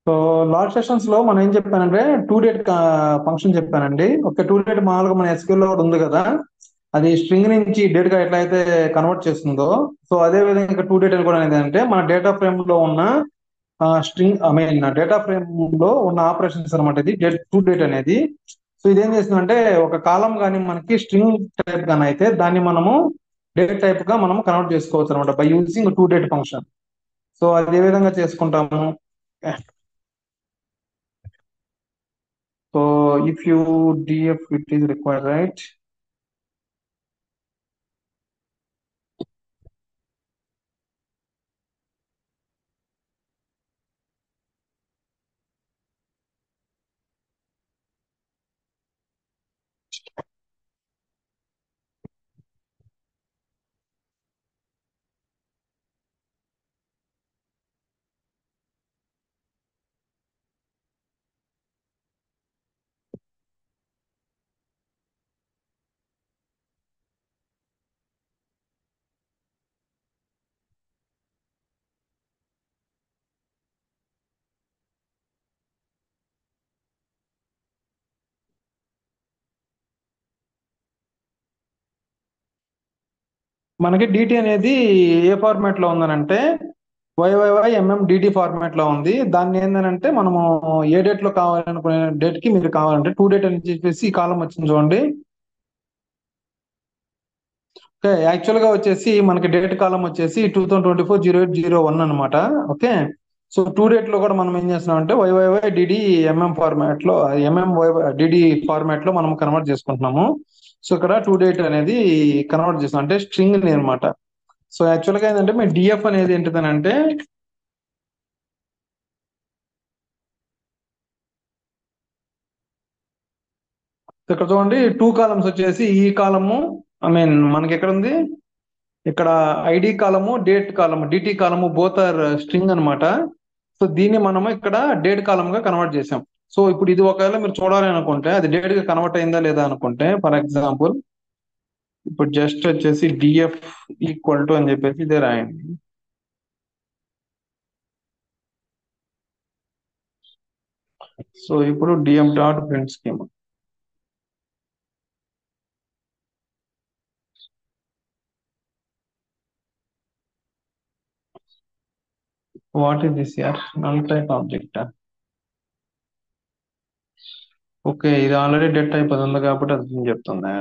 So last sessions లో మనం ఏం చెప్పానంటే టూ డేట్ ఫంక్షన్ చెప్పానండి. ఓకే, టూ డేట్ మామూలుగా మన SQL లో కూడా ఉంది కదా. అది స్ట్రింగ్ నుంచి డేట్ గా ఎట్లా అయితే కన్వర్ట్ చేస్తుందో, సో అదే విధంగా ఇక్కడ టూ డేట్ అని కూడా అనేది అంటే మన డేటా ఫ్రేమ్ లో ఉన్న string I mean data frame లో ఉన్న ఆపరేషన్స్ అనమాట. ఇది డేట్ టూ డేట్ అనేది. సో ఇదేం చేస్తుందంటే ఒక కాలం కానీ మనకి స్ట్రింగ్ టైప్ గానీ అయితే దాన్ని మనము డేట్ టైప్ గా మనం కన్వర్ట్ చేసుకోవచ్చు అనమాట by using two date function. So అది ఏ విధంగా చేసుకుంటాము. So if you df it is required, right? మనకి డిటి అనేది ఏ ఫార్మాట్ లో ఉందనంటే YYYMMDT ఫార్మాట్ లో ఉంది. దాన్ని ఏంటంటే మనము ఏ డేట్ లో కావాలనుకునే డేట్ కి మీరు కావాలంటే టూ డేట్ అని చెప్పేసి ఈ కాలం వచ్చింది చూడండి. ఓకే, యాక్చువల్ గా వచ్చేసి మనకి డేట్ కాలం వచ్చేసి 2024-08-01 అనమాట. ఓకే, సో టూ డేట్ లో కూడా మనం ఏం చేస్తున్నాం అంటే YYYDD ఫార్మాట్ లో DD ఫార్మాట్ లో మనం కన్వర్ట్ చేసుకుంటున్నాము. సో ఇక్కడ టూ డేట్ అనేది కన్వర్ట్ చేస్తాం అంటే స్ట్రింగ్ అనమాట. సో యాక్చువల్ గా ఏంటంటే మీ డిఎఫ్ అనేది ఏంటిదనంటే ఇక్కడ చూడండి టూ కాలమ్స్ వచ్చేసి ఈ కాలము ఐ మీన్ మనకి ఎక్కడ ఉంది, ఇక్కడ ఐడి కాలము డేట్ కాలము డిటి కాలము బోత్ ఆర్ స్ట్రింగ్ అనమాట. సో దీన్ని మనము ఇక్కడ డేట్ కాలమ్ గా కన్వర్ట్ చేసాం. సో ఇప్పుడు ఇది ఒకవేళ మీరు చూడాలి అనుకుంటే అది డేట్ గా కన్వర్ట్ అయిందా లేదా అనుకుంటే ఫర్ ఎగ్జాంపుల్ ఇప్పుడు జస్ట్ వచ్చేసి డిఎఫ్ ఈక్వల్ టు అని చెప్పేసి ఇదే రాయండి. సో ఇప్పుడు DF dot print scheme what is this యార్ నల్ టైప్ ఆబ్జెక్ట్. ఓకే, ఇది ఆల్రెడీ డేట్ టైప్ అది ఉంది కాబట్టి అది చెప్తుంది.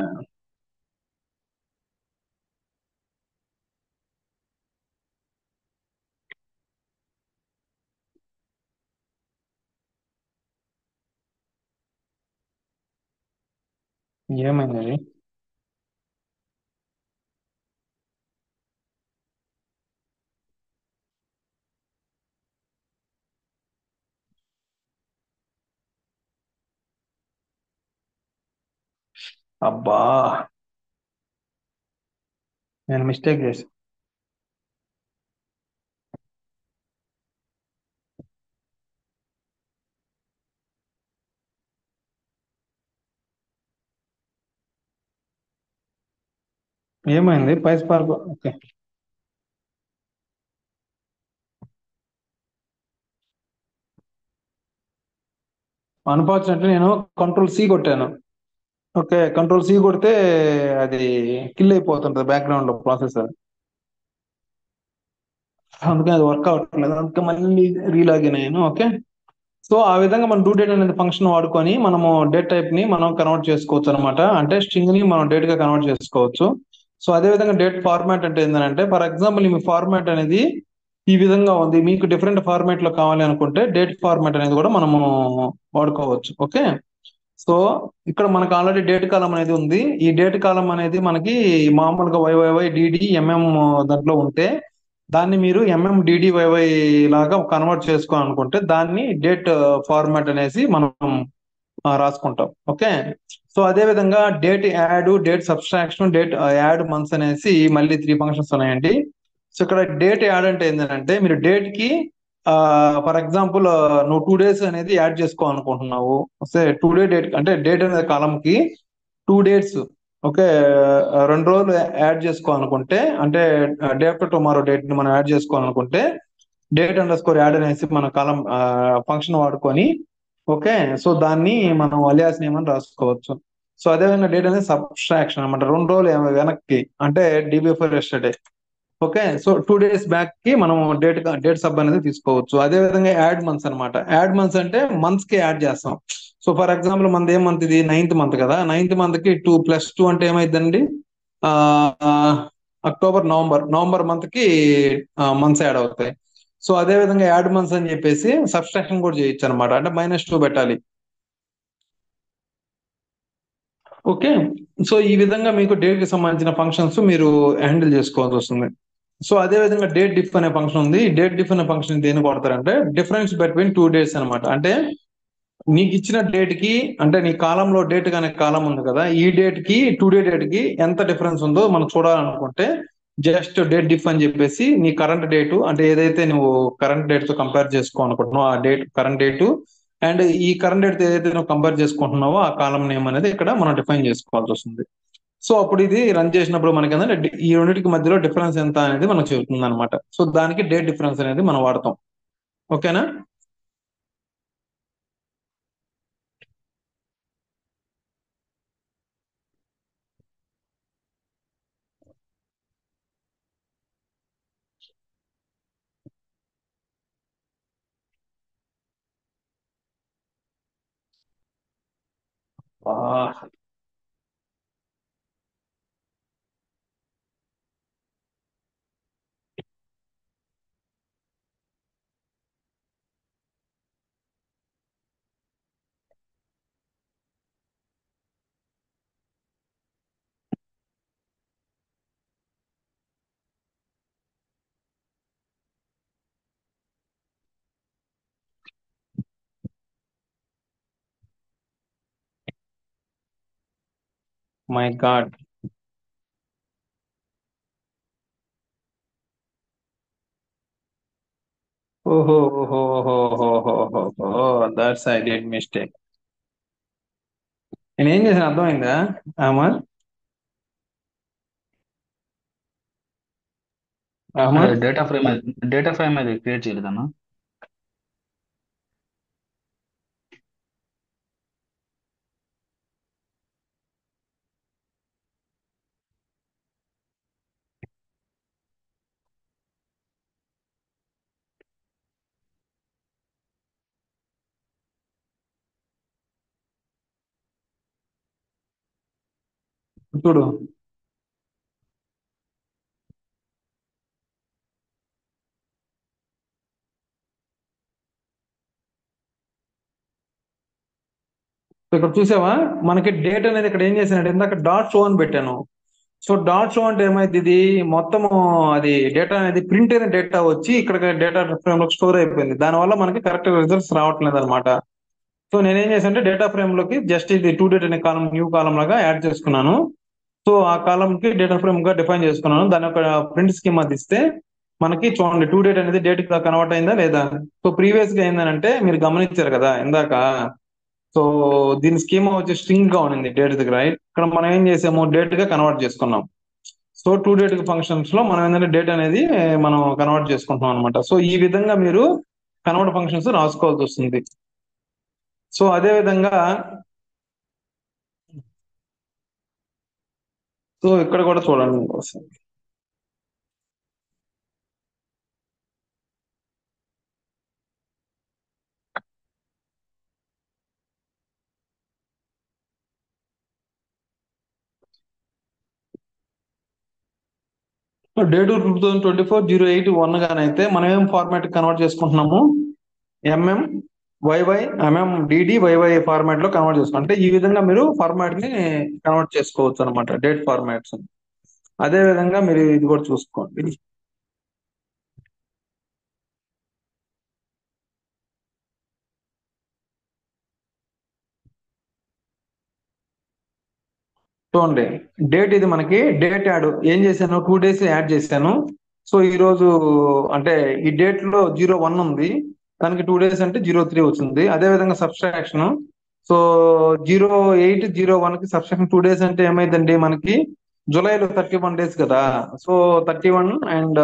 ఏమైంది అది? అబ్బా, నేను మిస్టేక్ చేశాను. ఏమైంది పైస్ పార్క్? ఓకే, అన్ఫార్చునేట్లీ నేను కంట్రోల్ C కొట్టాను. ఓకే, కంట్రోల్ C కొడితే అది కిల్ అయిపోతుంటది బ్యాక్గ్రౌండ్ లో ప్రాసెసర్. అందుకే అది వర్క్ అవ్వట్లేదు, అందుకే మళ్ళీ రీలాగిన్ అయ్యాను. ఓకే, సో ఆ విధంగా మనం డూ డేట్ అనేది ఫంక్షన్ వాడుకొని మనము డేట్ టైప్ ని మనం కన్వర్ట్ చేసుకోవచ్చు అనమాట. అంటే స్ట్రింగ్ ని మనం డేట్ గా కన్వర్ట్ చేసుకోవచ్చు. సో అదే విధంగా డేట్ ఫార్మాట్ అంటే ఏంటంటే ఫర్ ఎగ్జాంపుల్ మీ ఫార్మాట్ అనేది ఈ విధంగా ఉంది, మీకు డిఫరెంట్ ఫార్మాట్ లో కావాలి అనుకుంటే డేట్ ఫార్మాట్ అనేది కూడా మనము వాడుకోవచ్చు. ఓకే, సో ఇక్కడ మనకు ఆల్రెడీ డేట్ కాలం అనేది ఉంది. ఈ డేట్ కాలం అనేది మనకి మామూలుగా YYYDD దాంట్లో ఉంటే దాన్ని మీరు MMDDYY లాగా కన్వర్ట్ చేసుకోవాలనుకుంటే దాన్ని డేట్ ఫార్మాట్ అనేసి మనం రాసుకుంటాం. ఓకే, సో అదే విధంగా date add, date subtraction, date add months అనేసి మళ్ళీ త్రీ ఫంక్షన్స్ ఉన్నాయండి. సో ఇక్కడ డేట్ యాడ్ అంటే ఏంటంటే మీరు డేట్ కి ఫర్ ఎగ్జాంపుల్ నువ్వు 2 days అనేది యాడ్ చేసుకోవాలనుకుంటున్నావు. సే డేట్ అంటే డేట్ అనే కాలం కి 2 days, ఓకే, 2 రోజులు యాడ్ చేసుకోవాలనుకుంటే అంటే డే ఆఫ్టర్ టుమారో డేట్ ని మనం యాడ్ చేసుకోవాలనుకుంటే డేట్ అండర్ స్కోర్ యాడ్ అనేసి మన కాలం ఫంక్షన్ వాడుకొని, ఓకే, సో దాన్ని మనం అలియాస్ నేమ్ అని రాసుకోవచ్చు. సో అదేవిధంగా డేట్ అనేది సబ్ట్రాక్షన్ అనమాట, 2 రోజులు వెనక్కి, అంటే day before yesterday. Okay, so 2 days back కి మనం డేట్ సబ్ అనేది తీసుకోవచ్చు. అదే విధంగా యాడ్ మంత్స్ అన్నమాట. యాడ్ మంత్స్ అంటే మంత్స్ కి యాడ్ చేస్తాం. సో ఫర్ ఎగ్జాంపుల్ మనది ఏం మంత్ ఇది, 9th మంత్ కదా, 9th మంత్ కి 2 + 2 అంటే ఏమైందండి, ఆ అక్టోబర్, నవంబర్ మంత్ కి మంత్స్ యాడ్ అవుతాయి. సో అదే విధంగా యాడ్ మంత్స్ అని చెప్పేసి సబ్స్ట్రాక్షన్ కూడా చేయొచ్చు అనమాట, అంటే -2 పెట్టాలి. ఓకే, సో ఈ విధంగా మీకు డేట్ కి సంబంధించిన ఫంక్షన్స్ మీరు హ్యాండిల్ చేసుకోవాల్సి వస్తుంది. సో అదే విధంగా డేట్ డిఫ్ అనే ఫంక్షన్ ఉంది. ఈ డేట్ డిఫ్ అనే ఫంక్షన్ దేనికి వాడతారంటే, డిఫరెన్స్ బిట్వీన్ 2 days అనమాట. అంటే నీకు ఇచ్చిన డేట్ కి, అంటే నీ కాలంలో డేట్ అనే కాలం ఉంది కదా, ఈ డేట్ కి టుడే డేట్ కి ఎంత డిఫరెన్స్ ఉందో మనం చూడాలనుకుంటే, జస్ట్ డేట్ డిఫ్ అని చెప్పేసి నీ కరెంట్ డేటు, అంటే ఏదైతే నువ్వు కరెంట్ డేట్ తో కంపేర్ చేసుకోవాలనుకుంటున్నావు ఆ డేట్, కరెంట్ డేటు, అండ్ ఈ కరెంట్ డేట్ ఏదైతే నువ్వు కంపేర్ చేసుకుంటున్నావో ఆ కాలం నేమ్ అనేది ఇక్కడ మనం డిఫైన్ చేసుకోవాల్సి వస్తుంది. సో అప్పుడు ఇది రన్ చేసినప్పుడు మనకి ఏంటంటే ఈ రెండింటికి మధ్యలో డిఫరెన్స్ ఎంత అనేది మనకు చెబుతుంది అనమాట. సో దానికి డేట్ డిఫరెన్స్ అనేది మనం వాడతాం. ఓకేనా? My God. ఓహో, ఓహో, ఓహో, ఓహో, ఓహో, దట్స్ ఐ డిడ్ మిస్టేక్. నేను ఏం చేసిన అర్థమైందా అహ్మద్? అంటే అహ్మద్, డేటా ఫ్రేమ్ అది క్రియేట్ చేయలేదన్నా. చూడు. ఇక్కడ చూసావా, మనకి డేట్ అనేది ఇక్కడ ఏం చేశానంటే, ఇందాక డాట్ షో అని పెట్టాను. సో డాట్ షో అంటే ఏమైంది, ఇది మొత్తము అది డేటా అనేది ప్రింట్ అయిన డేటా వచ్చి ఇక్కడ డేటా ఫ్రేమ్ లో స్టోర్ అయిపోయింది. దానివల్ల మనకి కరెక్ట్ రిజల్ట్స్ రావట్లేదు అనమాట. సో నేనేం చేశాను అంటే, డేటా ఫ్రేమ్ లోకి జస్ట్ ఇది టు డేట్ అనే కాలం, న్యూ కాలం లాగా యాడ్ చేసుకున్నాను. సో ఆ కాలం కి డేటా ఫ్రేమ్ గా డిఫైన్ చేసుకున్నాను. దాని యొక్క ప్రింట్ స్కీమ్ అది ఇస్తే మనకి చూడండి, టు డేట్ అనేది డేట్ గా కన్వర్ట్ అయిందా లేదా. సో ప్రీవియస్ గా ఏంటంటే మీరు గమనించారు కదా ఇందాక, సో దీని స్కీమా వచ్చి స్ట్రింగ్ గా ఉంది డేట్ దగ్గర. ఇక్కడ మనం ఏం చేసాము, డేట్ గా కన్వర్ట్ చేసుకున్నాం. సో టు డేట్ ఫంక్షన్స్ లో మనం ఏంటంటే డేట్ అనేది మనం కన్వర్ట్ చేసుకుంటున్నాం అనమాట. సో ఈ విధంగా మీరు కన్వర్ట్ ఫంక్షన్స్ రాసుకోవాల్సి వస్తుంది. సో అదే విధంగా, సో ఇక్కడ కూడా చూడండి ఒకసారి. డేట్ 2024-08-1 గానైతే మనం ఏం ఫార్మాట్ కన్వర్ట్ చేసుకుంటున్నాము, MM YY, MM DD YY format లో కన్వర్ట్ చేసుకోండి. అంటే ఈ విధంగా మీరు ఫార్మాట్ ని కన్వర్ట్ చేసుకోవచ్చు అనమాట, డేట్ ఫార్మాట్స్. అదే విధంగా మీరు ఇది కూడా చూసుకోండి. చూడండి, డేట్ ఇది మనకి డేట్ యాడ్ ఏం చేశాను, 2 days యాడ్ చేశాను. సో ఈ రోజు అంటే ఈ డేట్ లో 01 ఉంది, దానికి 2 days అంటే 03 వచ్చింది. అదే విధంగా సబ్స్ట్రాక్షన్, సో 08-01 కి సబ్స్ట్రాక్షన్ 2 days అంటే ఏమైందండి మనకి జూలైలో 31 days కదా. So 31 and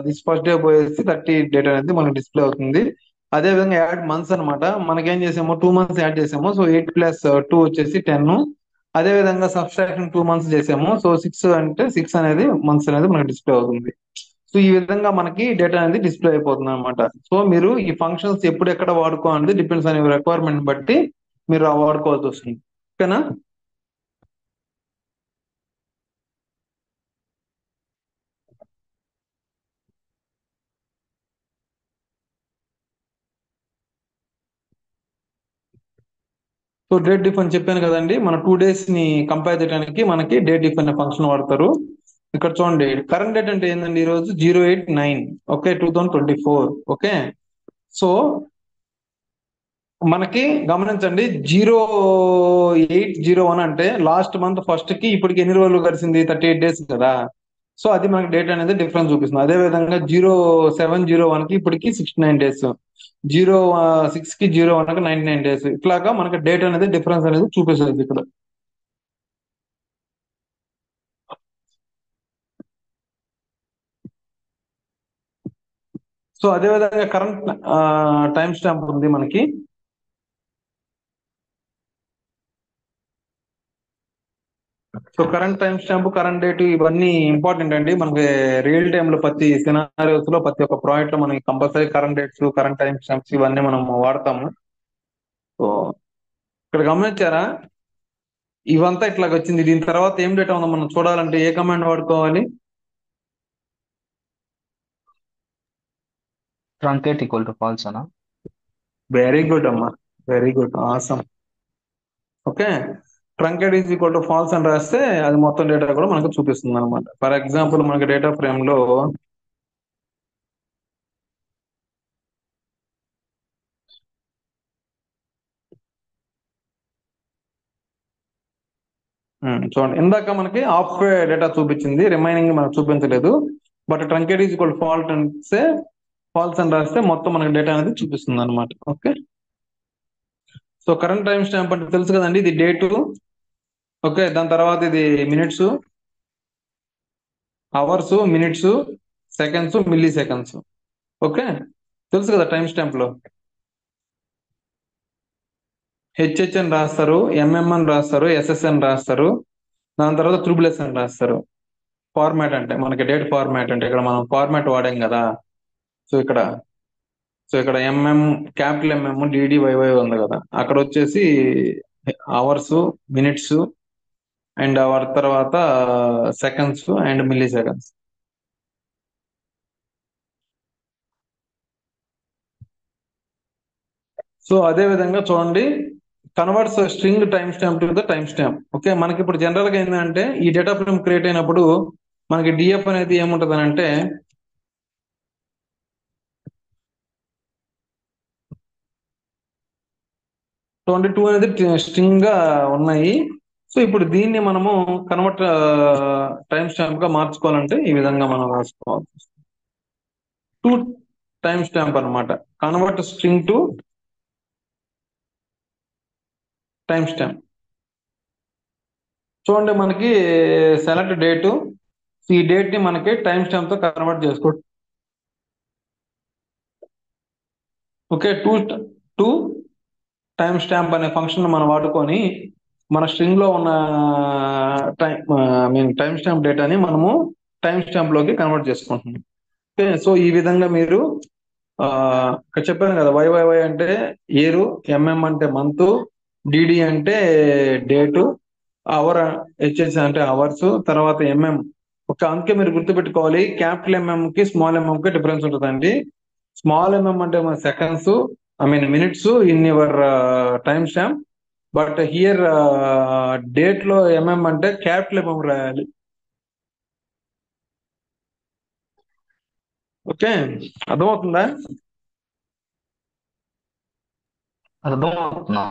this first day పోయేసి 30 డేట్ అనేది మనకి డిస్ప్లే అవుతుంది. అదే విధంగా యాడ్ మంత్స్ అన్నమాట. మనకేం చేసాము 2 months యాడ్ చేసాము. సో 8 + 2 వచ్చేసి 10. అదే విధంగా సబ్స్ట్రాక్షన్ 2 months చేసాము. సో 6 అంటే 6 అనేది మంత్స్ అనేది మనకి డిస్ప్లే అవుతుంది. సో ఈ విధంగా మనకి డేటా అనేది డిస్ప్లే అయిపోతుంది అనమాట. సో మీరు ఈ ఫంక్షన్స్ ఎప్పుడు ఎక్కడ వాడుకోవాలనేది డిపెండ్స్ అనే రిక్వైర్మెంట్ బట్టి మీరు ఆ వాడుకోవాల్సి వస్తుంది. ఓకేనా? సో డేట్ డిఫ్ అని చెప్పాను కదండి, మన 2 days ని కంపేర్ చేయడానికి మనకి డేట్ డిఫ్ అనే ఫంక్షన్ వాడతారు. ఇక్కడ చూడండి, కరెంట్ డేట్ అంటే ఏంటండి, ఈ రోజు 089, ఓకే, 2024. ఓకే, సో మనకి గమనించండి, 0801 అంటే లాస్ట్ మంత్ ఫస్ట్ కి ఇప్పటికి ఎన్ని రోజులు కలిసింది, 38 days కదా. సో అది మనకి డేట్ అనేది డిఫరెన్స్ చూపిస్తుంది. అదే విధంగా 0701 కి ఇప్పటికి 69 days, 06 కి 01 కి 99 days, ఇట్లాగా మనకి డేట్ అనేది డిఫరెన్స్ అనేది చూపిస్తుంది ఇక్కడ. సో అదే విధంగా కరెంట్ టైం స్టాంప్ ఉంది మనకి. So current time stamp, current date ఇవన్నీ ఇంపార్టెంట్ అండి మనకి. రియల్ టైమ్ లో ప్రతి సినారియోస్ లో ప్రతి ఒక్క ప్రాజెక్ట్ లో మనకి compulsory current dates, current time stamps ఇవన్నీ మనం వాడతాము. సో ఇక్కడ గమనించారా, ఇవంతా ఇట్లాగ వచ్చింది. దీని తర్వాత ఏం డేటా ఉందో మనం చూడాలంటే ఏ కమాండ్ వాడుకోవాలి? ట్రంకేట్ ఈక్వల్ టు ఫాల్స్ అనా? వెరీ గుడ్ అమ్మా, very good, awesome. Okay, truncate is equal to falls అని రాస్తే అది మొత్తం డేటా కూడా మనకు చూపిస్తుంది అనమాట. ఫర్ ఎగ్జాంపుల్ మనకి డేటా ఫ్రేమ్ లో చూడండి, ఇందాక మనకి హాఫ్ డేటా చూపించింది, రిమైనింగ్ మనకు చూపించలేదు. But truncate is equal fault అంటే ఫాల్స్ అని రాస్తే మొత్తం మనకి డేటా అనేది చూపిస్తుంది అనమాట. Okay, so current time stamp అంటే తెలుసు కదండి, ఇది డేటు. ఓకే, దాని తర్వాత ఇది minutes, hours, minutes, seconds, milli seconds. Okay, తెలుసు కదా టైం స్టాంప్ లో హెచ్హెచ్ అని రాస్తారు, ఎంఎం అని రాస్తారు, ఎస్ఎస్ అని రాస్తారు, దాని తర్వాత త్రిబుల్ ఎస్ అని రాస్తారు. ఫార్మాట్ అంటే మనకి డేట్ ఫార్మాట్ అంటే ఇక్కడ మనం ఫార్మాట్ వాడాం కదా. సో ఇక్కడ MM, capital MM, DD, YY ఉంది కదా. అక్కడ వచ్చేసి అవర్స్, మినిట్స్ అండ్ అవర్ తర్వాత seconds and milli seconds. So అదే విధంగా చూడండి, converts string time stamp to the time stamp. Okay, మనకి ఇప్పుడు జనరల్ గా ఏంటంటే ఈ డేటా ఫ్రేమ్ క్రియేట్ అయినప్పుడు మనకి డిఎఫ్ అనేది ఏముంటది అంటే 22 అనేది స్ట్రింగ్ గా ఉన్నాయి. సో ఇప్పుడు దీన్ని మనము కన్వర్ట్ టైం స్టాంప్ గా మార్చుకోవాలంటే ఈ విధంగా మనం రాసుకోవాలి. టు టైం స్టాంప్ అనమాట, convert string to time stamp. చూడండి మనకి సెలెక్ట్ డేటు, ఈ డేట్ ని మనకి టైం స్టాంప్ తో కన్వర్ట్ చేసుకో. ఓకే, టు టైం స్టాంప్ అనే ఫంక్షన్ మనం వాడుకొని మన స్ట్రింగ్ లో ఉన్న టైం స్టాంప్ డేటాని మనము టైం స్టాంప్ లోకి కన్వర్ట్ చేసుకుంటున్నాం. ఓకే, సో ఈ విధంగా మీరు ఇక్కడ చెప్పాను కదా, వైవైవై అంటే ఇయర్, ఎంఎం అంటే మంత్, డిడి అంటే డేటు, అవర్, హెచ్హెచ్ అంటే అవర్స్, తర్వాత ఎంఎం. ఒక అందుకే మీరు గుర్తుపెట్టుకోవాలి, క్యాపిటల్ ఎంఎం కి స్మాల్ ఎంఎం కి డిఫరెన్స్ ఉంటుందండి. స్మాల్ ఎంఎం అంటే మన seconds, minutes in your time stamp. But here date లో ఎంఎం అంటే క్యాపిటల్ ఎంఎం రాయాలి. ఓకే, అర్థమవుతుందా? అర్థమవుతుందా?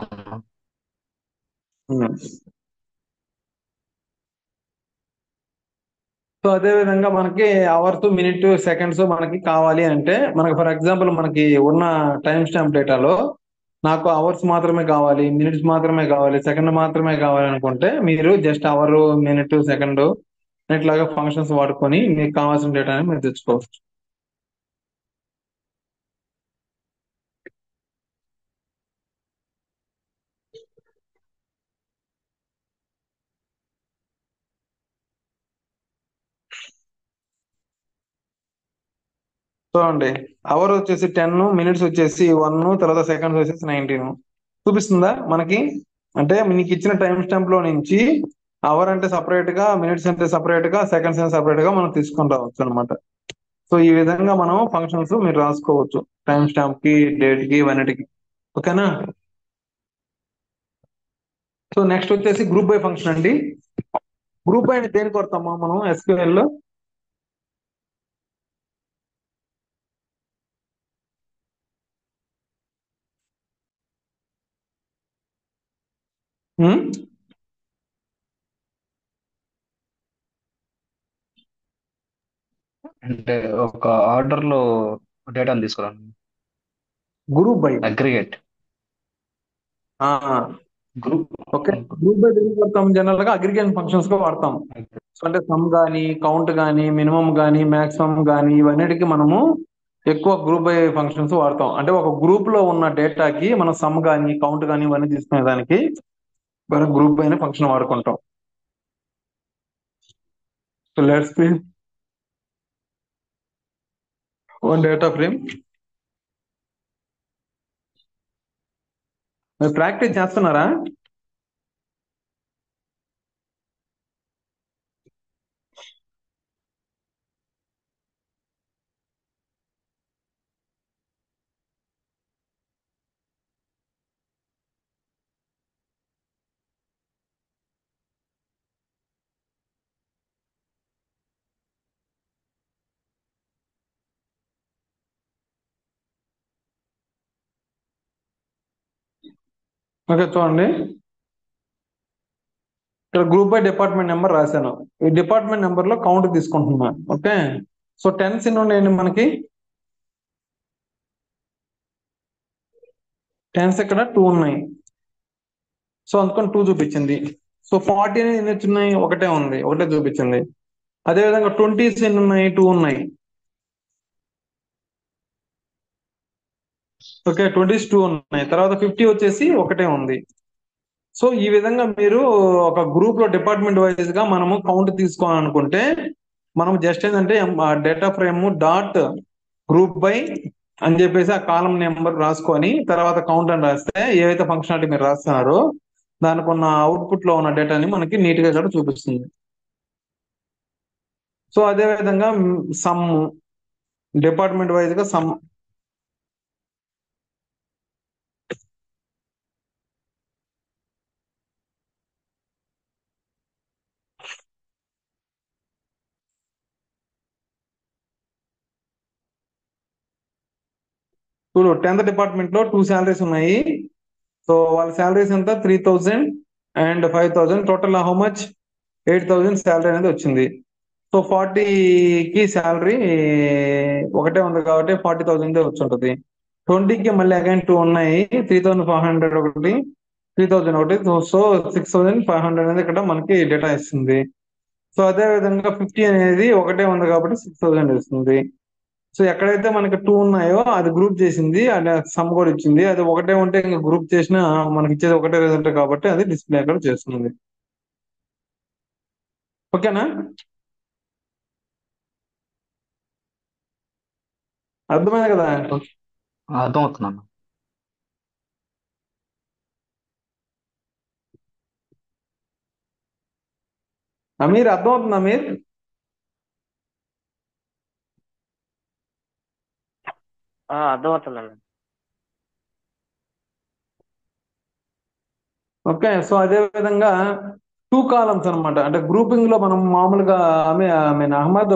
సో అదే విధంగా మనకి అవర్స్, మినిట్, సెకండ్స్ మనకి కావాలి అంటే మనకి ఫర్ ఎగ్జాంపుల్ మనకి ఉన్న టైం స్టాంప్ డేటాలో నాకు అవర్స్ మాత్రమే కావాలి, మినిట్స్ మాత్రమే కావాలి, సెకండ్ మాత్రమే కావాలి అనుకుంటే మీరు జస్ట్ అవర్, మినిట్, సెకండ్ ఇట్లాగా ఫంక్షన్స్ వాడుకొని మీకు కావాల్సిన డేటాని మీరు తెచ్చుకోవచ్చు. చూడండి, అవర్ వచ్చేసి 10, మినిట్స్ వచ్చేసి 1, తర్వాత సెకండ్స్ వచ్చేసి 19 చూపిస్తుందా మనకి. అంటే మీకు ఇచ్చిన టైం స్టాంప్ లో నుంచి అవర్ అంటే సపరేట్ గా, మినిట్స్ అంటే సపరేట్ గా, సెకండ్స్ అంటే సపరేట్ గా మనం తీసుకొని రావచ్చు అనమాట. సో ఈ విధంగా మనం ఫంక్షన్స్ మీరు రాసుకోవచ్చు టైం స్టాంప్ కి, డేట్ కి, ఇవన్నిటికి. ఓకేనా. సో నెక్స్ట్ వచ్చేసి గ్రూప్ బై ఫంక్షన్ అండి. గ్రూప్ బై అంటే దేనికి కొడతామా మనం SQL లో? ఉం? అంటే ఒక ఆర్డర్ లో డేటాను తీసుకురాను. Group by. Aggregate. Group. Okay. Group by దేనికి వాడతాం? జనరల్ గా అగ్రిగేషన్ ఫంక్షన్స్ గా వాడతాం. సో అంటే సమ్ గానీ, కౌంట్ గానీ, మినిమం గానీ, మాక్సిమం గానీ, ఇవన్నిటికీ మనము ఎక్కువ గ్రూప్ బై ఫంక్షన్స్ వాడతాం. అంటే ఒక గ్రూప్ లో ఉన్న డేటాకి మనం సమ్ గానీ, కౌంట్ గానీ ఇవన్నీ తీసుకునే దానికి మనం గ్రూప్ బై అనే ఫంక్షన్ వాడుకుంటాం. So let's see one data frame. మీరు ప్రాక్టీస్ చేస్తున్నారా? ఓకే చూడండి, ఇక్కడ గ్రూప్ బై డిపార్ట్మెంట్ నెంబర్ రాశాను. ఈ డిపార్ట్మెంట్ నెంబర్ లో కౌంట్ తీసుకుంటున్నాను. ఓకే. సో టెన్స్ ఎన్ని ఉన్నాయండి మనకి? టెన్స్ ఇక్కడ 2 ఉన్నాయి. సో అందుకని 2 చూపించింది. సో 40 అనేది ఎన్ని వచ్చినాయి? ఒకటే ఉంది, ఒకటే చూపించింది. అదే విధంగా 20s ఎన్ని ఉన్నాయి? 2 ఉన్నాయి. ఓకే, 20s 2 ఉన్నాయి. తర్వాత 50 వచ్చేసి ఒకటే ఉంది. సో ఈ విధంగా మీరు ఒక గ్రూప్ లో డిపార్ట్మెంట్ వైజ్ గా మనము కౌంట్ తీసుకోవాలనుకుంటే మనం జస్ట్ ఏంటంటే data frame dot group by అని చెప్పేసి ఆ కాలం నెంబర్ రాసుకొని తర్వాత కౌంట్ అని రాస్తే ఏవైతే ఫంక్షనాలిటీ మీరు రాస్తున్నారో దానికి ఉన్న అవుట్పుట్ లో ఉన్న డేటాని మనకి నీట్ గా కూడా చూపిస్తుంది. సో అదే విధంగా సమ్ డిపార్ట్మెంట్ వైజ్ గా సమ్. చూడు, 10th డిపార్ట్మెంట్ లో 2 శాలరీస్ ఉన్నాయి. సో వాళ్ళ శాలరీస్ ఎంత? 3000 and 5000. Total how much? 8000 salary అనేది వచ్చింది. సో 40కి శాలరీ ఒకటే ఉంది కాబట్టి 40,000 వచ్చి ఉంటుంది. 20కి మళ్ళీ అగైన్ 2 ఉన్నాయి, 3500 ఒకటి, 3000 ఒకటి. సో 6500 అనేది ఇక్కడ మనకి డేటా ఇస్తుంది. సో అదే విధంగా 50 అనేది ఒకటే ఉంది కాబట్టి 6000 ఇస్తుంది. సో ఎక్కడైతే మనకి 2 ఉన్నాయో అది గ్రూప్ చేసింది, అది సమ్ కూడా ఇచ్చింది. అది ఒకటే ఉంటే ఇంకా గ్రూప్ చేసినా మనకి ఇచ్చేది ఒకటే రిజల్ట్ కాబట్టి అది డిస్ప్లే అక్కడ చేస్తుంది. ఓకేనా? అర్థమైంది కదా? అర్థమవుతున్నాను. అమీర్ అర్థమవుతుందా? అమీర్ అర్థమవుతుందండి. ఓకే. సో అదే విధంగా 2 కాలమ్స్ అన్నమాట. అంటే గ్రూపింగ్ లో మనం మామూలుగా ఐ మీన్ అహ్మద్,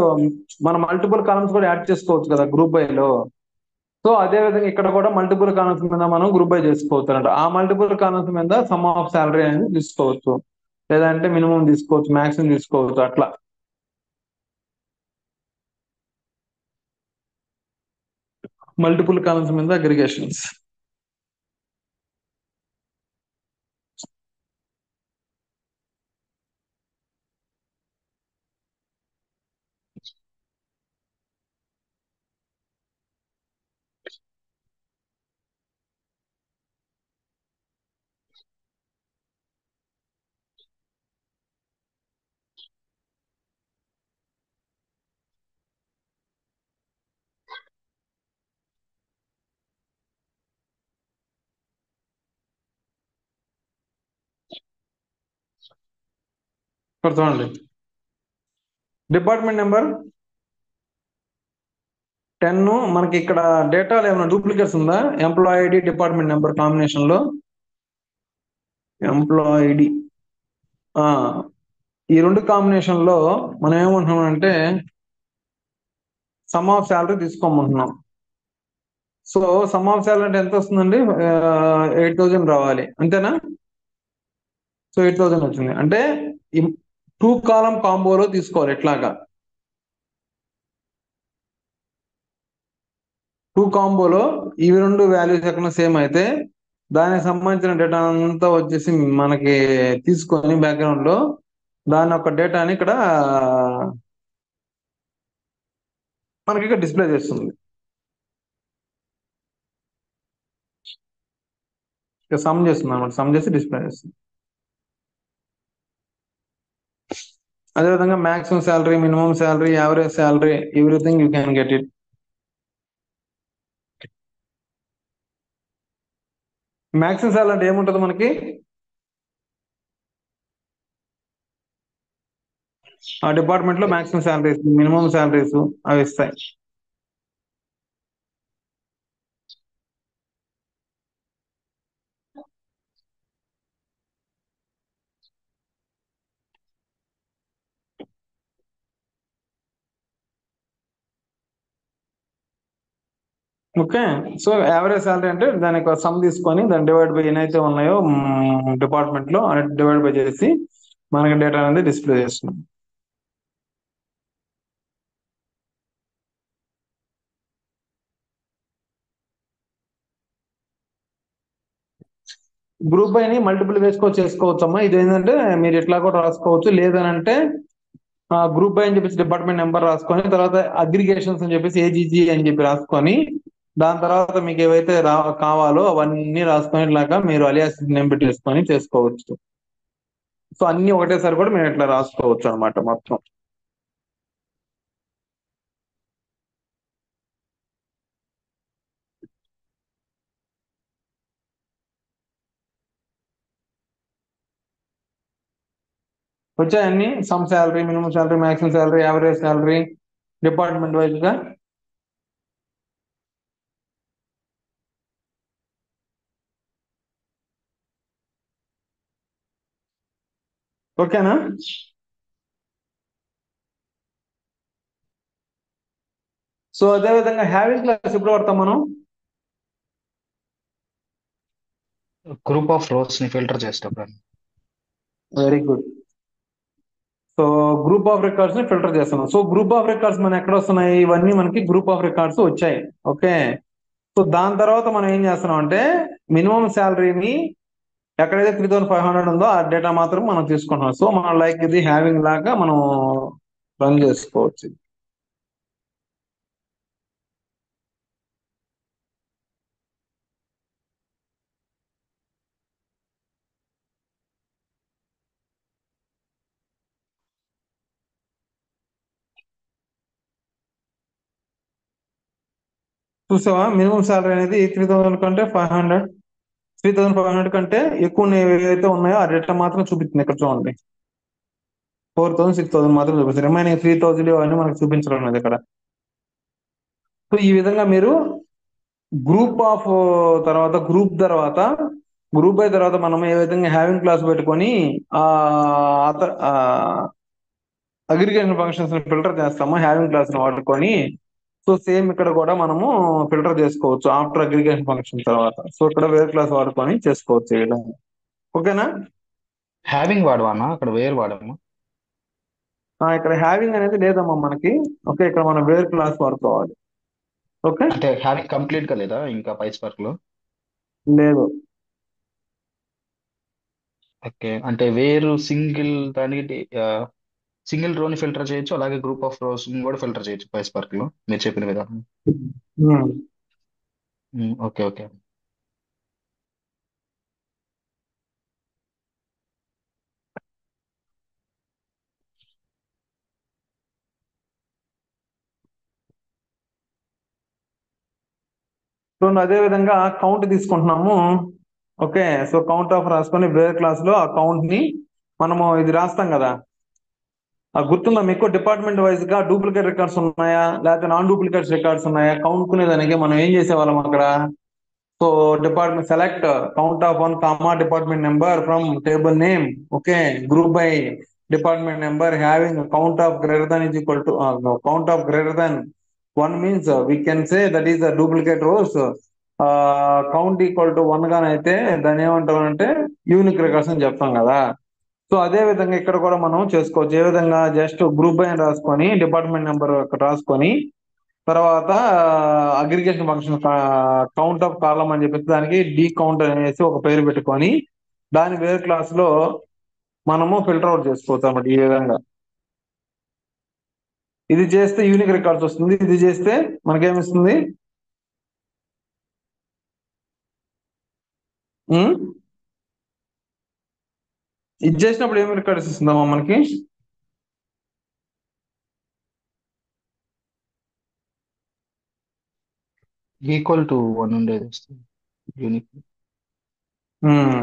మనం మల్టిపుల్ కాలమ్స్ కూడా యాడ్ చేసుకోవచ్చు కదా గ్రూప్ బై లో. సో అదే విధంగా ఇక్కడ కూడా మల్టిపుల్ కాలమ్స్ మీద మనం గ్రూప్ బై చేసుకోవచ్చు అన్నమాట. ఆ మల్టిపుల్ కాలమ్స్ మీద సమ్ ఆఫ్ శాలరీ అనేది తీసుకోవచ్చు, లేదంటే మినిమం తీసుకోవచ్చు, మాక్సిమం తీసుకోవచ్చు, అట్లా. మల్టిపుల్ కాలమ్స్ మీద అగ్రిగేషన్స్. ఇక్కడ చూడండి, డిపార్ట్మెంట్ నెంబర్ 10 మనకి ఇక్కడ డేటాలో ఏమైనా డూప్లికేట్స్ ఉందా? Employee ID department number combination లో ఎంప్లాయ్ ఐడి ఈ రెండు కాంబినేషన్ లో మనం ఏమంటున్నాం అంటే సమ్ ఆఫ్ శాలరీ తీసుకోమంటున్నాం. సో సమ్ ఆఫ్ శాలరీ అంటే ఎంత వస్తుందండి? 8,000 రావాలి, అంతేనా? సో 8,000 వచ్చింది అంటే 2 కాలం కాంబోలో తీసుకోవాలి. ఇట్లాగా 2 కాంబోలో ఇవి రెండు వాల్యూస్ ఎక్కడ సేమ్ అయితే దానికి సంబంధించిన డేటా అంతా వచ్చేసి మనకి తీసుకొని బ్యాక్గ్రౌండ్ లో దాని యొక్క డేటాని ఇక్కడ మనకి ఇక్కడ డిస్ప్లే చేస్తుంది. ఇక సమ్ చేస్తుంది అనమాట, సమ్ చేసి డిస్ప్లే చేస్తుంది. అదేవిధంగా maximum salary, minimum salary, average salary, everything you can get it. Maximum salary అంటే ఏముంటది మనకి? ఆ డిపార్ట్మెంట్ లో మాక్సిమం శాలరీస్, మినిమం శాలరీస్ అవి ఇస్తాయి. ఓకే. సో యావరేజ్ శాలరీ అంటే దానికి సమ్ తీసుకొని దాన్ని డివైడ్ బై ఎన్నైతే ఉన్నాయో డిపార్ట్మెంట్ లో డివైడ్ బై చేసి మనకి డేటా అనేది డిస్ప్లే చేస్తుంది. గ్రూప్ బై ని మల్టిపుల్ వేస్ కూడా చేసుకోవచ్చు అమ్మా. ఇది ఏంటంటే మీరు ఇట్లా కూడా రాసుకోవచ్చు, లేదనంటే గ్రూప్ బై అని చెప్పేసి డిపార్ట్మెంట్ నెంబర్ రాసుకొని తర్వాత అగ్రిగేషన్స్ అని చెప్పేసి ఏజీజీ అని చెప్పి రాసుకొని దాని తర్వాత మీకు ఏవైతే కావాలో అవన్నీ రాసుకొని ఇట్లాగా మీరు అలియాస్ నేమ్ పెట్టేసుకొని చేసుకోవచ్చు. సో అన్ని ఒకటేసారి కూడా మేము ఇట్లా రాసుకోవచ్చు అనమాట మొత్తం. వచ్చాయన్ని sum salary, minimum salary, maximum salary, average salary department wise గా. ఓకేనా? సో అదే విధంగా హ్యావింగ్ క్లాస్ ఎప్పుడు వాడతాం మనం? గ్రూప్ ఆఫ్ రోస్ ని ఫిల్టర్ చేసేటప్పుడు. Very good. So group of records ని ఫిల్టర్ చేస్తున్నాం. సో గ్రూప్ ఆఫ్ రికార్డ్స్ మన ఎక్కడ వస్తున్నాయి? ఇవన్నీ మనకి గ్రూప్ ఆఫ్ రికార్డ్స్ వచ్చాయి. ఓకే. సో దాని తర్వాత మనం ఏం చేస్తున్నాం అంటే మినిమం శాలరీని ఎక్కడైతే 3,500 ఉందో ఆ డేటా మాత్రం మనం తీసుకుంటున్నాం. సో మనం లైక్ ఇది హ్యావింగ్ లాగా మనం రన్ చేసుకోవచ్చు. చూసావా? మినిమం శాలరీ అనేది 3,000 కంటే 500, 3,500 కంటే ఎక్కువ ఏవైతే ఉన్నాయో ఆ డేటా మాత్రం చూపిస్తుంది. ఇక్కడ చూడండి 4,000, 6,000 మాత్రం చూపిస్తుంది. రిమైనింగ్ 3,000 అవన్నీ మనకు చూపించడం లేదు ఇక్కడ. సో ఈ విధంగా మీరు గ్రూప్ ఆఫ్ తర్వాత గ్రూప్ బై తర్వాత మనం ఏ విధంగా హ్యావింగ్ క్లాస్ పెట్టుకొని ఆ అగ్రిగేషన్ ఫంక్షన్స్ ఫిల్టర్ చేస్తాము హ్యావింగ్ క్లాస్ ని వాడుకొని. సో సేమ్ ఇక్కడ కూడా మనము ఫిల్టర్ చేసుకోవచ్చు ఆఫ్టర్ అగ్రిగేషన్ ఫంక్షన్ తర్వాత. సో ఇక్కడ వేర్ క్లాస్ వాడుకొని చేసుకోవచ్చు ఈ విధంగా. ఓకేనా? హ్యావింగ్ వాడవానా అక్కడ వేర్ వాడమా? ఇక్కడ హ్యావింగ్ అనేది లేదమ్మా మనకి. ఓకే, ఇక్కడ మనం వేర్ క్లాస్ వాడుకోవాలి. ఓకే, అంటే హ్యావింగ్ కంప్లీట్ గా లేదా ఇంకా పైస్పార్క్ లో? లేదు. ఓకే, అంటే వేరు సింగిల్ దానికి సింగిల్ రోని ఫిల్టర్ చేయొచ్చు, అలాగే గ్రూప్ ఆఫ్ రోస్ కూడా ఫిల్టర్ చేయొచ్చు పైస్పార్క్ లో మీరు చెప్పిన విధానం. ఉమ్. Okay okay. సో అదే విధంగా కౌంట్ తీసుకుంటున్నాము. ఓకే, సో కౌంట్ ఆఫ్ రాసుకొని వేర్ క్లాస్ లో ఆ కౌంట్ ని మనము ఇది రాస్తాం కదా. గుర్తుందా మీకు డిపార్ట్మెంట్ వైజ్ గా డూప్లికేట్ రికార్డ్స్ ఉన్నాయా లేకపోతే నాన్ డూప్లికేట్స్ రికార్డ్స్ ఉన్నాయా కౌంటుకునేదానికి మనం ఏం చేసేవాళ్ళం అక్కడ. So department select count of one comma department number from table name. Okay, group by department number having count of greater than is equal to count of greater than one means we can say that is the duplicate rows. Count equal to one గానైతే దాన్ని ఏమంటాం అంటే unique records అని చెప్తాం కదా. So అదే విధంగా ఇక్కడ కూడా మనం చేసుకోవచ్చు. ఏ విధంగా జస్ట్ గ్రూప్ బై అని రాసుకొని డిపార్ట్మెంట్ నెంబర్ అక్కడ రాసుకొని తర్వాత అగ్రిగేషన్ ఫంక్షన్ కౌంట్ ఆఫ్ కాలం అని చెప్పేసి దానికి డి కౌంట్ అనేసి ఒక పేరు పెట్టుకొని దాని వేరే క్లాస్ లో మనము ఫిల్టర్ అవుట్ చేసుకోవచ్చు అన్నమాట ఈ విధంగా. ఇది చేస్తే యూనిక్ రికార్డ్స్ వస్తుంది, ఇది చేస్తే మనకేమిస్తుంది. ఉమ్? ఇది చేసినప్పుడు ఏమి రికార్డ్స్ ఇస్తుందమ్మా మనకి. ఈక్వల్ టు వన్ ఉండేది వస్తుంది యూనిక్. ఉమ్.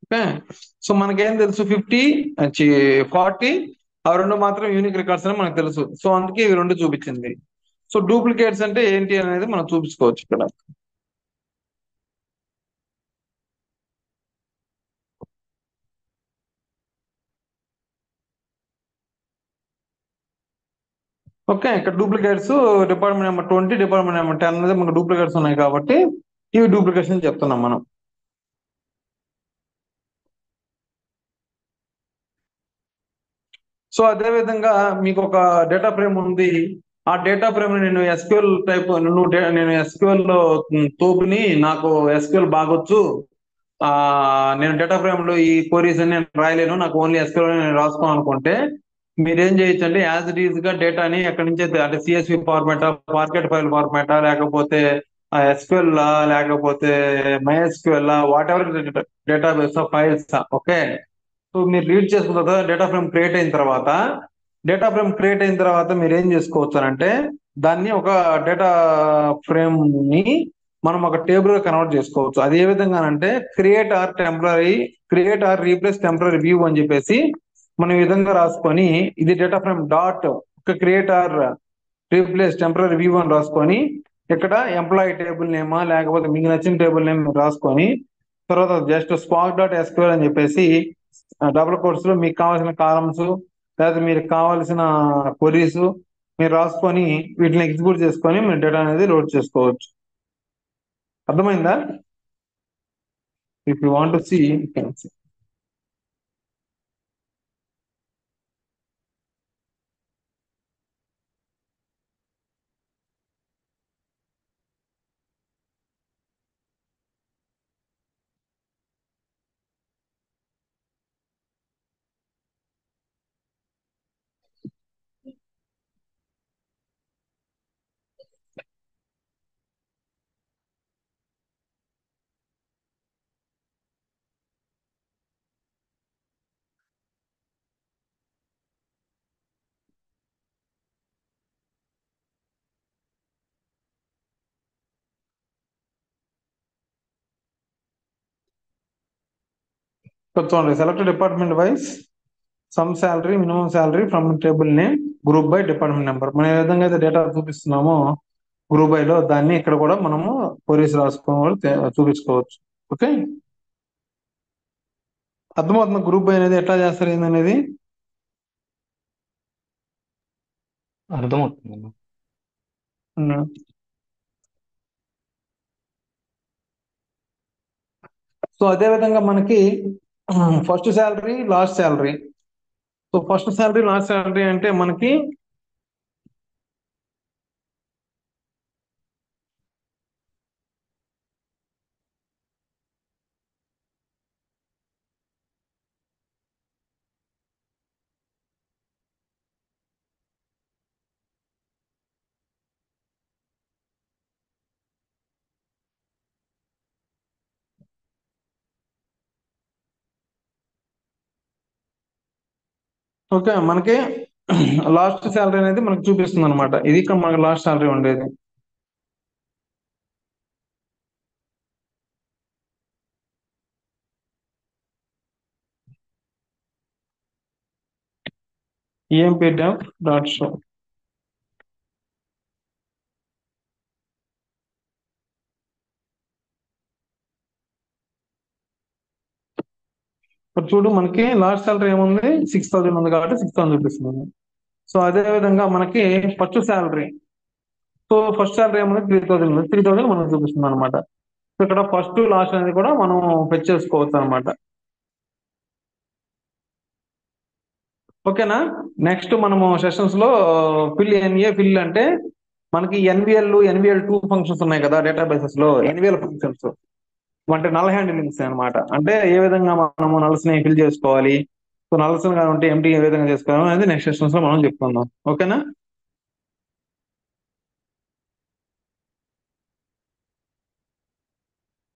ఓకే, సో మనకేం తెలుసు 50 40 ఆ రెండు మాత్రం యూనిక్ రికార్డ్స్ అని మనకు తెలుసు. సో అందుకే ఇవి రెండు చూపించింది. సో డూప్లికేట్స్ అంటే ఏంటి అనేది మనం చూపించుకోవచ్చు ఇక్కడ. ఓకే, ఇక్కడ duplicates department number 20 department number 10 అనేది మనకు డూప్లికేట్స్ ఉన్నాయి కాబట్టి ఇవి డూప్లికేట్స్ అని చెప్తున్నాం మనం. సో అదే విధంగా మీకు ఒక డేటా ఫ్రేమ్ ఉంది. ఆ డేటా ఫ్రేమ్ నేను ఎస్క్యూఎల్ టైప్ నేను ఎస్క్యూఎల్ లో తోపుని నాకు ఎస్క్యూఎల్ బాగొచ్చు. ఆ నేను డేటా ఫ్రేమ్ లో ఈ క్వరీస్ అని నేను రాయలేను, నాకు ఓన్లీ ఎస్క్యూఎల్ నేను రాసుకోవాలి అనుకుంటే మీరేం చేయొచ్చు అంటే యాజ్ ఇట్ ఈస్ గా డేటాని ఎక్కడి నుంచి అయితే అంటే సిఎస్వి ఫార్మాటా, పార్కెట్ ఫైల్ ఫార్మాటా, లేకపోతే ఎస్క్యూఎల్ లేకపోతే MySQL what ever database files. Okay, so మీరు రీడ్ చేసుకున్న తర్వాత డేటా ఫ్రేమ్ క్రియేట్ అయిన తర్వాత మీరు ఏం చేసుకోవచ్చు అని అంటే దాన్ని ఒక డేటా ఫ్రేమ్ ని మనం ఒక టేబుల్ గా కన్వర్ట్ చేసుకోవచ్చు. అది ఏ విధంగా అంటే create are replace temporary view అని చెప్పేసి మనం ఈ విధంగా రాసుకొని ఇది డేటా ఫ్రేమ్ డాట్ ఒక create are replace temporary view అని రాసుకొని ఇక్కడ ఎంప్లాయీ టేబుల్ నేమా లేకపోతే మీకు నచ్చిన టేబుల్ నేమ్ రాసుకొని తర్వాత జస్ట్ స్పాక్ డాట్ ఎస్క్యూఎల్ అని చెప్పేసి డబుల్ కోట్స్ లో మీకు కావాల్సిన కాలమ్స్ లేదా మీకు కావాల్సిన క్వరీస్ మీరు రాసుకొని వీటిని ఎగ్జిక్యూట్ చేసుకొని మీరు డేటా అనేది లోడ్ చేసుకోవచ్చు. అర్థమైందా? If you want to see చూడండి, select department wise sum salary minimum salary from table name group by department number. మనం ఏ విధంగా అయితే డేటా చూపిస్తున్నామో గ్రూప్ బై లో దాన్ని ఇక్కడ కూడా మనము క్వరీస్ రాసుకోవాలి చూపించుకోవచ్చు. ఓకే, అర్థమవుతుంది గ్రూప్ బై అనేది ఎట్లా చేస్తారు ఏందనేది. అర్థమవుతుంది. సో అదే విధంగా మనకి first salary last salary. So first salary last salary అంటే మనకి ఓకే మనకి లాస్ట్ శాలరీ అనేది మనకు చూపిస్తుంది అనమాట. ఇది ఇక్కడ మనకి లాస్ట్ శాలరీ ఉండేది. empdef dot show. ఇప్పుడు చూడు మనకి లాస్ట్ సాలరీ ఏముంది 6,000 ఉంది కాబట్టి 6,000 చూపిస్తుంది. సో అదే విధంగా మనకి first salary, so first salary ఏముంది 3,000 ఉంది, 3,000 మనకు చూపిస్తుంది అనమాట. సో ఇక్కడ ఫస్ట్ లాస్ట్ అనేది కూడా మనం ఫెచ్ చేసుకోవచ్చు అనమాట. ఓకేనా. నెక్స్ట్ మనము సెషన్స్ లో ఫిల్ అంటే మనకి ఎన్విఎల్ 2 ఫంక్షన్స్ ఉన్నాయి కదా డేటాబేసెస్ లో, ఎన్విఎల్ ఫంక్షన్స్ అంటే నల్ హ్యాండిలింగ్స్ అన్నమాట. అంటే ఏ విధంగా మనము నల్స్ ని ఫిల్ చేసుకోవాలి, సో నల్స్ ఉంటే ఎంటీ ఏ విధంగా చేసుకోవాలి అనేది నెక్స్ట్ సెషన్స్ లో మనం చెప్పుకుందాం. ఓకేనా.